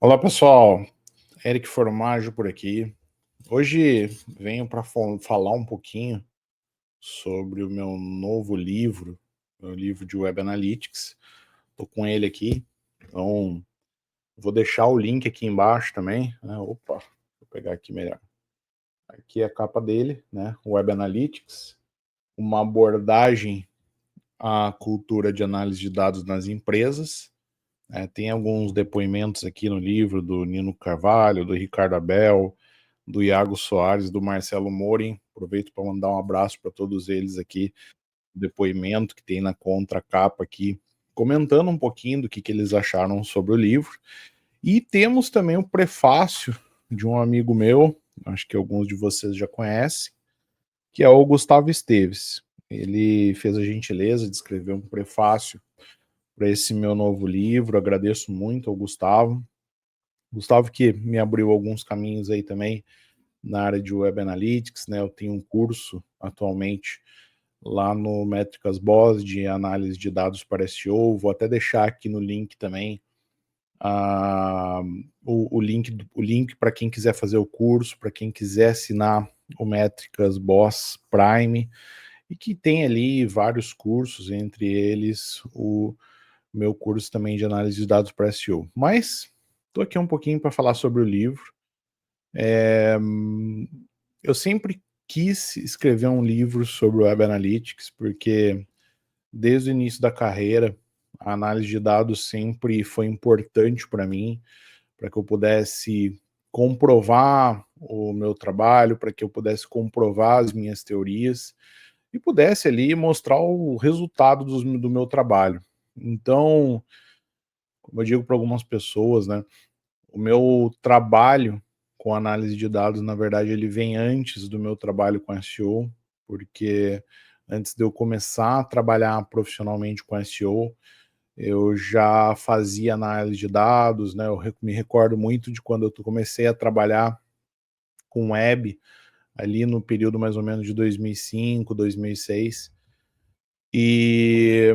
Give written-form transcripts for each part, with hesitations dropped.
Olá pessoal, Eric Formaggio por aqui. Hoje venho para falar um pouquinho sobre o meu novo livro, meu livro de Web Analytics. Estou com ele aqui, então vou deixar o link aqui embaixo também, né? Opa, vou pegar aqui melhor. Aqui é a capa dele, né? Web Analytics, uma abordagem à cultura de análise de dados nas empresas. Tem alguns depoimentos aqui no livro do Nino Carvalho, do Ricardo Abel, do Iago Soares, do Marcelo Morin. Aproveito para mandar um abraço para todos eles aqui. O depoimento que tem na contracapa aqui, comentando um pouquinho do que eles acharam sobre o livro. E temos também o prefácio de um amigo meu, acho que alguns de vocês já conhecem, que é o Gustavo Esteves. Ele fez a gentileza de escrever um prefácio para esse meu novo livro. Agradeço muito ao Gustavo. Gustavo que me abriu alguns caminhos aí também na área de Web Analytics, né? Eu tenho um curso atualmente lá no Métricas Boss de análise de dados para SEO. Vou até deixar aqui no link também o link para quem quiser fazer o curso, para quem quiser assinar o Métricas Boss Prime, e que tem ali vários cursos, entre eles o meu curso também de análise de dados para SEO. Mas estou aqui um pouquinho para falar sobre o livro. Eu sempre quis escrever um livro sobre Web Analytics, porque desde o início da carreira, a análise de dados sempre foi importante para mim, para que eu pudesse comprovar o meu trabalho, para que eu pudesse comprovar as minhas teorias e pudesse ali mostrar o resultado do meu trabalho. Então, como eu digo para algumas pessoas, né, o meu trabalho com análise de dados, na verdade, ele vem antes do meu trabalho com SEO, porque antes de eu começar a trabalhar profissionalmente com SEO, eu já fazia análise de dados, né? Eu me recordo muito de quando eu comecei a trabalhar com web, ali no período mais ou menos de 2005, 2006, e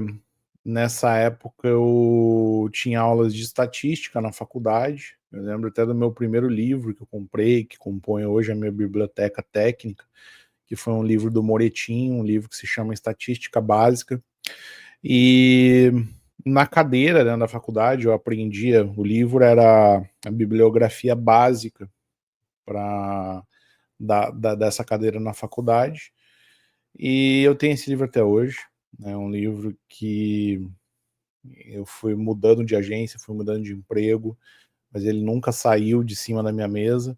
nessa época eu tinha aulas de estatística na faculdade. Eu lembro até do meu primeiro livro que eu comprei, que compõe hoje a minha biblioteca técnica, que foi um livro do Moretin, um livro que se chama Estatística Básica. E na cadeira, né, da faculdade eu aprendia, o livro era a bibliografia básica dessa cadeira na faculdade. E eu tenho esse livro até hoje. É um livro que eu fui mudando de agência, fui mudando de emprego, mas ele nunca saiu de cima da minha mesa.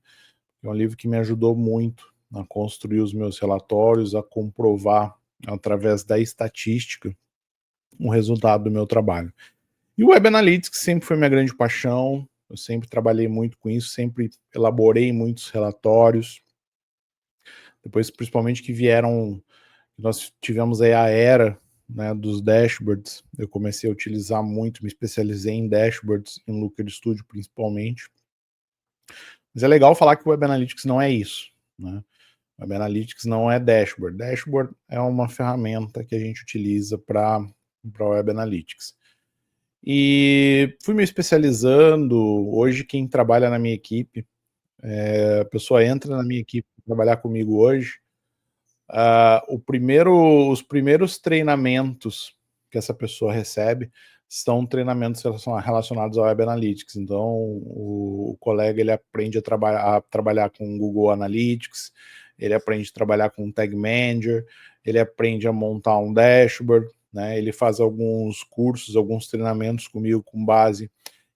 É um livro que me ajudou muito a construir os meus relatórios, a comprovar, através da estatística, o resultado do meu trabalho. E o Web Analytics sempre foi minha grande paixão, eu sempre trabalhei muito com isso, sempre elaborei muitos relatórios. Depois, principalmente que vieram, nós tivemos aí a era, né, dos dashboards, eu comecei a utilizar muito, me especializei em dashboards, em Looker Studio principalmente. Mas é legal falar que o Web Analytics não é isso, né? O Web Analytics não é dashboard. Dashboard é uma ferramenta que a gente utiliza para Web Analytics. E fui me especializando. Hoje quem trabalha na minha equipe, a pessoa entra na minha equipe para trabalhar comigo hoje, os primeiros treinamentos que essa pessoa recebe são treinamentos relacionados ao Web Analytics. Então, o colega ele aprende a trabalhar com Google Analytics, ele aprende a trabalhar com Tag Manager, ele aprende a montar um dashboard, né? Ele faz alguns cursos, alguns treinamentos comigo com base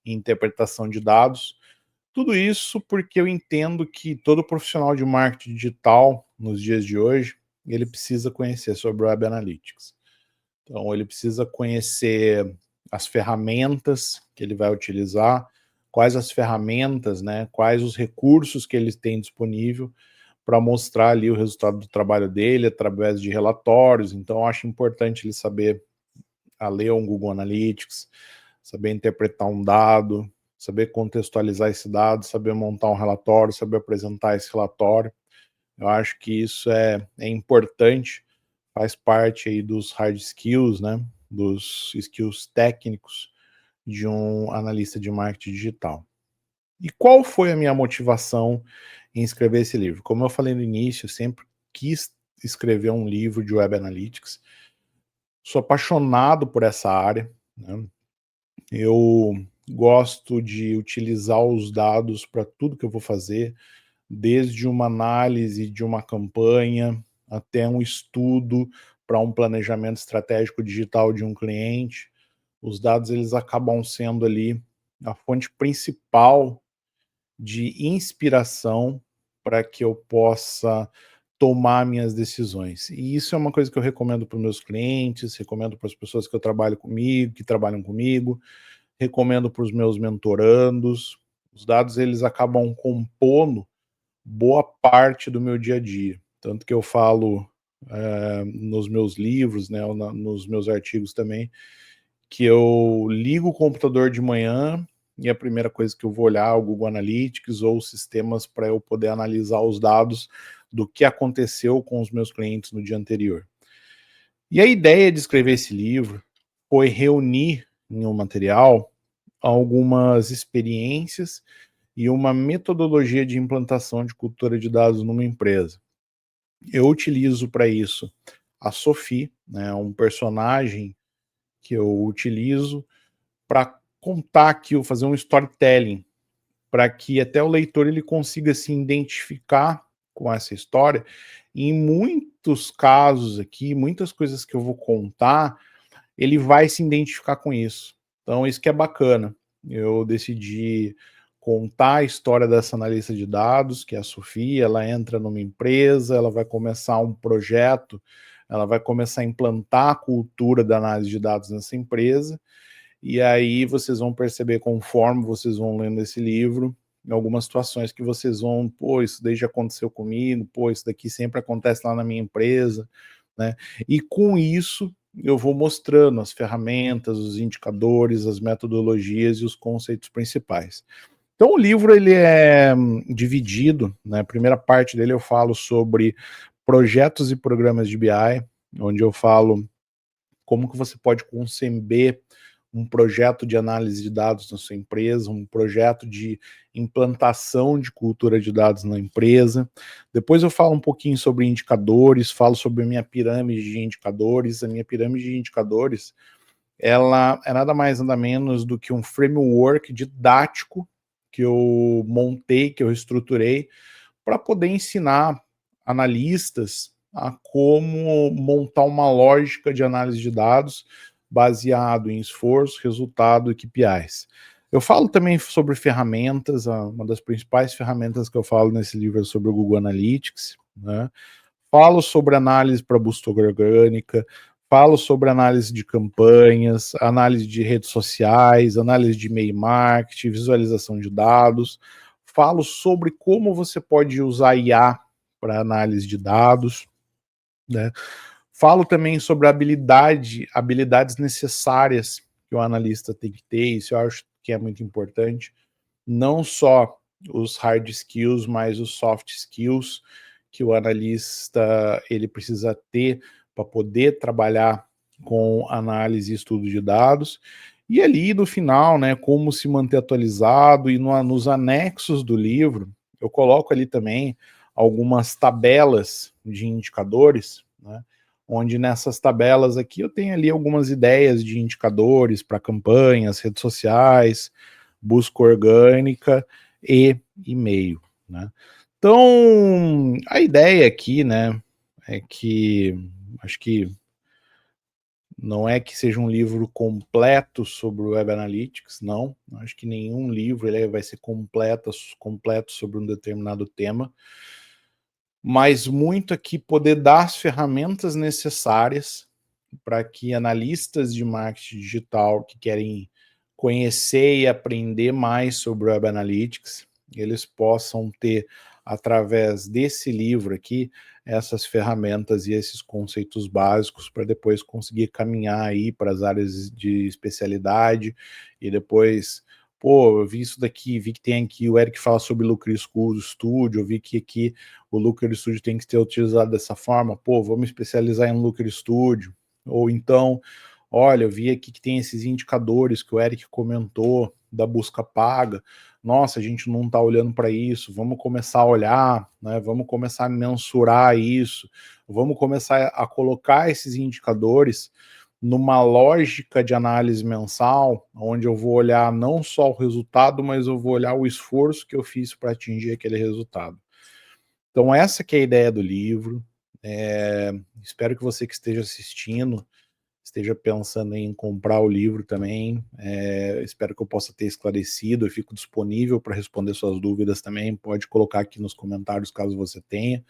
em interpretação de dados. Tudo isso porque eu entendo que todo profissional de marketing digital, nos dias de hoje, ele precisa conhecer sobre o Web Analytics. Então, ele precisa conhecer as ferramentas que ele vai utilizar, quais as ferramentas, né, quais os recursos que ele tem disponível para mostrar ali o resultado do trabalho dele através de relatórios. Então, eu acho importante ele saber ler um Google Analytics, saber interpretar um dado, saber contextualizar esse dado, saber montar um relatório, saber apresentar esse relatório. Eu acho que isso é importante, faz parte aí dos hard skills, né, dos skills técnicos de um analista de marketing digital. E qual foi a minha motivação em escrever esse livro? Como eu falei no início, eu sempre quis escrever um livro de Web Analytics. Sou apaixonado por essa área, né? Eu gosto de utilizar os dados para tudo que eu vou fazer, desde uma análise de uma campanha até um estudo para um planejamento estratégico digital de um cliente. Os dados, eles acabam sendo ali a fonte principal de inspiração para que eu possa tomar minhas decisões. E isso é uma coisa que eu recomendo para os meus clientes, recomendo para as pessoas que eu trabalho comigo, que trabalham comigo, recomendo para os meus mentorandos. Os dados, eles acabam compondo boa parte do meu dia a dia. Tanto que eu falo nos meus livros, né, nos meus artigos também, que eu ligo o computador de manhã e a primeira coisa que eu vou olhar é o Google Analytics ou sistemas para eu poder analisar os dados do que aconteceu com os meus clientes no dia anterior. E a ideia de escrever esse livro foi reunir em um material algumas experiências e uma metodologia de implantação de cultura de dados numa empresa. Eu utilizo para isso a Sophie, né, um personagem que eu utilizo para contar aqui, fazer um storytelling, para que até o leitor ele consiga se identificar com essa história. E em muitos casos aqui, muitas coisas que eu vou contar, ele vai se identificar com isso. Então, isso que é bacana. Eu decidi contar a história dessa analista de dados, que é a Sofia. Ela entra numa empresa, ela vai começar um projeto, ela vai começar a implantar a cultura da análise de dados nessa empresa, e aí vocês vão perceber, conforme vocês vão lendo esse livro, em algumas situações que vocês vão, pô, isso daí já aconteceu comigo, pô, isso daqui sempre acontece lá na minha empresa, né? E com isso eu vou mostrando as ferramentas, os indicadores, as metodologias e os conceitos principais. Então o livro ele é dividido, né? A primeira parte dele eu falo sobre projetos e programas de BI, onde eu falo como que você pode conceber um projeto de análise de dados na sua empresa, um projeto de implantação de cultura de dados na empresa. Depois eu falo um pouquinho sobre indicadores, falo sobre a minha pirâmide de indicadores. A minha pirâmide de indicadores, ela é nada mais nada menos do que um framework didático que eu montei, que eu estruturei, para poder ensinar analistas a como montar uma lógica de análise de dados baseado em esforço, resultado e KPIs. Eu falo também sobre ferramentas, uma das principais ferramentas que eu falo nesse livro é sobre o Google Analytics, né? Falo sobre análise para busca orgânica, falo sobre análise de campanhas, análise de redes sociais, análise de e-mail marketing, visualização de dados. Falo sobre como você pode usar IA para análise de dados, né? Falo também sobre habilidades necessárias que o analista tem que ter, isso eu acho que é muito importante. Não só os hard skills, mas os soft skills que o analista ele precisa ter para poder trabalhar com análise e estudo de dados. E ali no final, né, como se manter atualizado, e nos anexos do livro, eu coloco ali também algumas tabelas de indicadores, né, onde nessas tabelas aqui eu tenho ali algumas ideias de indicadores para campanhas, redes sociais, busca orgânica e e-mail, né? Então, a ideia aqui, né, é que acho que não é que seja um livro completo sobre o Web Analytics, não. Acho que nenhum livro ele vai ser completo sobre um determinado tema, mas muito aqui poder dar as ferramentas necessárias para que analistas de marketing digital que querem conhecer e aprender mais sobre Web Analytics, eles possam ter, através desse livro aqui, essas ferramentas e esses conceitos básicos para depois conseguir caminhar aí para as áreas de especialidade e depois, pô, eu vi isso daqui, vi que tem aqui o Eric fala sobre Looker Studio, eu vi que aqui o Looker Studio tem que ser utilizado dessa forma, pô, vou me especializar em Looker Studio. Ou então, olha, eu vi aqui que tem esses indicadores que o Eric comentou, da busca paga. Nossa, a gente não está olhando para isso, vamos começar a olhar, né? Vamos começar a mensurar isso, vamos começar a colocar esses indicadores numa lógica de análise mensal, onde eu vou olhar não só o resultado, mas eu vou olhar o esforço que eu fiz para atingir aquele resultado. Então essa que é a ideia do livro. Espero que você que esteja assistindo esteja pensando em comprar o livro também. Espero que eu possa ter esclarecido. Eu fico disponível para responder suas dúvidas também. Pode colocar aqui nos comentários caso você tenha.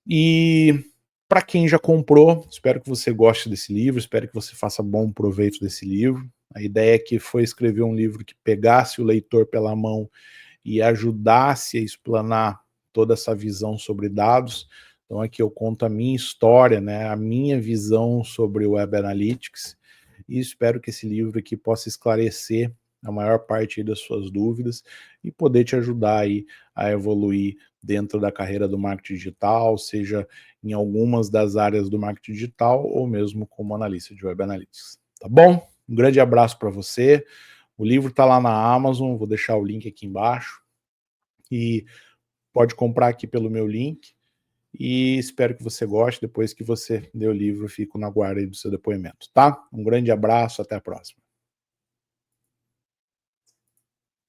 E para quem já comprou, espero que você goste desse livro, espero que você faça bom proveito desse livro. A ideia aqui foi escrever um livro que pegasse o leitor pela mão e ajudasse a explanar toda essa visão sobre dados. Então aqui eu conto a minha história, né, a minha visão sobre o Web Analytics, e espero que esse livro aqui possa esclarecer a maior parte das suas dúvidas e poder te ajudar aí a evoluir dentro da carreira do marketing digital, seja em algumas das áreas do marketing digital ou mesmo como analista de Web Analytics. Tá bom? Um grande abraço para você. O livro está lá na Amazon, vou deixar o link aqui embaixo e pode comprar aqui pelo meu link e espero que você goste. Depois que você ler o livro, fico na guarda aí do seu depoimento, tá? Um grande abraço, até a próxima.